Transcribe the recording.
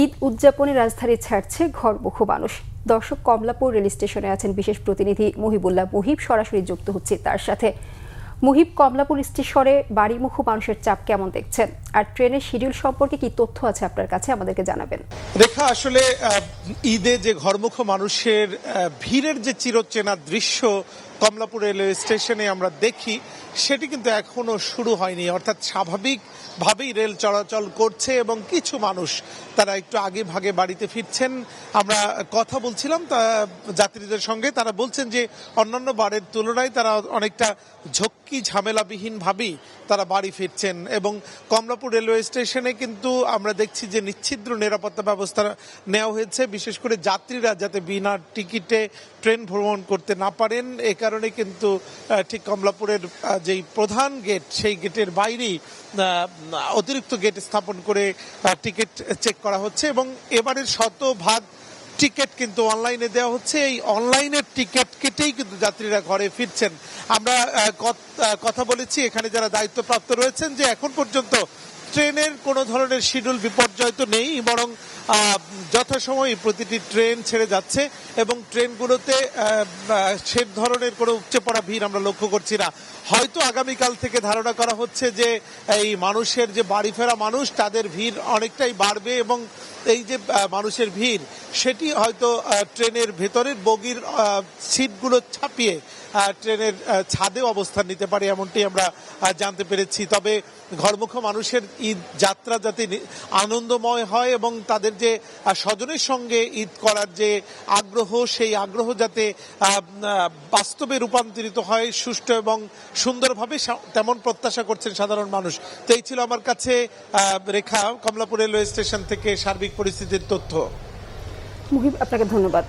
ঈদ উদযাপনে রাজধানী ছাড়ছে ঘরমুখো মানুষ। দর্শক, কমলাপুর রেল স্টেশনে আছেন বিশেষ প্রতিনিধি মুহিবুল্লাহ মুহিব, সরাসরি যুক্ত হচ্ছে তার সাথে। মুহিব, কমলাপুর স্টেশনে বাড়িমুখো মানুষের চাপ কেমন দেখছেন, আর ট্রেনের শিডিউল সম্পর্কে কি তথ্য আছে আপনার কাছে, আমাদেরকে জানাবেন। রেখা, আসলে ঈদে যে ঘরমুখো মানুষের ভিড়ের যে চিরচেনা দৃশ্য কমলাপুর রেলওয়ে স্টেশনে আমরা দেখি, সেটি কিন্তু এখনো শুরু হয়নি। অর্থাৎ স্বাভাবিকভাবেই রেল চলাচল করছে এবং কিছু মানুষ তারা একটু আগে ভাগে বাড়িতে ফিরছেন। আমরা কথা বলছিলাম যাত্রীদের সঙ্গে, তারা বলছেন যে অন্যান্য বারের তুলনায় তারা অনেকটা ঝক্কি ঝামেলাবিহীন ভাবেই তারা বাড়ি ফিরছেন। এবং কমলাপুর রেলওয়ে স্টেশনে কিন্তু আমরা দেখছি যে নিচ্ছিদ্র নিরাপত্তা ব্যবস্থা নেওয়া হয়েছে, বিশেষ করে যাত্রীরা যাতে বিনা টিকিটে ট্রেন ভ্রমণ করতে না পারেন। এ কারণে কিন্তু ঠিক কমলাপুরের যেই প্রধান গেট, সেই গেটের বাইরেই অতিরিক্ত গেট স্থাপন করে টিকিট চেক করা হচ্ছে। এবং এবারের শতভাগ টিকিট কিন্তু অনলাইনে দেওয়া হচ্ছে। এই অনলাইনের টিকিট কেটেই কিন্তু যাত্রীরা ঘরে ফিরছেন। আমরা কথা বলেছি এখানে যারা দায়িত্বপ্রাপ্ত রয়েছেন, যে এখন পর্যন্ত ট্রেনের কোনো ধরনের শিডিউল বিপর্যয় তো নেই, বরং যথাসময়ে প্রতিটি ট্রেন ছেড়ে যাচ্ছে এবং ট্রেনগুলোতে সে ধরনের কোনো উপচে পড়া ভিড় আমরা লক্ষ্য করছি না। হয়তো আগামীকাল থেকে ধারণা করা হচ্ছে যে এই মানুষের যে বাড়ি ফেরা মানুষ, তাদের ভিড় অনেকটাই বাড়বে এবং এই যে মানুষের ভিড়, সেটি হয়তো ট্রেনের ভেতরের বগির সিটগুলো ছাপিয়ে ট্রেনের ছাদে অবস্থান নিতে পারে, এমনটি আমরা জানতে পেরেছি। তবে ঘরমুখো মানুষের ঈদ যাত্রা যাতে আনন্দময় হয় এবং তাদের যে স্বজনের সঙ্গে ঈদ করার যে আগ্রহ, সেই আগ্রহ যাতে বাস্তবে রূপান্তরিত হয় সুষ্ঠু এবং সুন্দরভাবে, তেমন প্রত্যাশা করছেন সাধারণ মানুষ। তো এই ছিল আমার কাছে রেখা, কমলাপুর রেলওয়ে স্টেশন থেকে সার্বিক পরিস্থিতির তথ্য। মুহিব, আপনাকে ধন্যবাদ।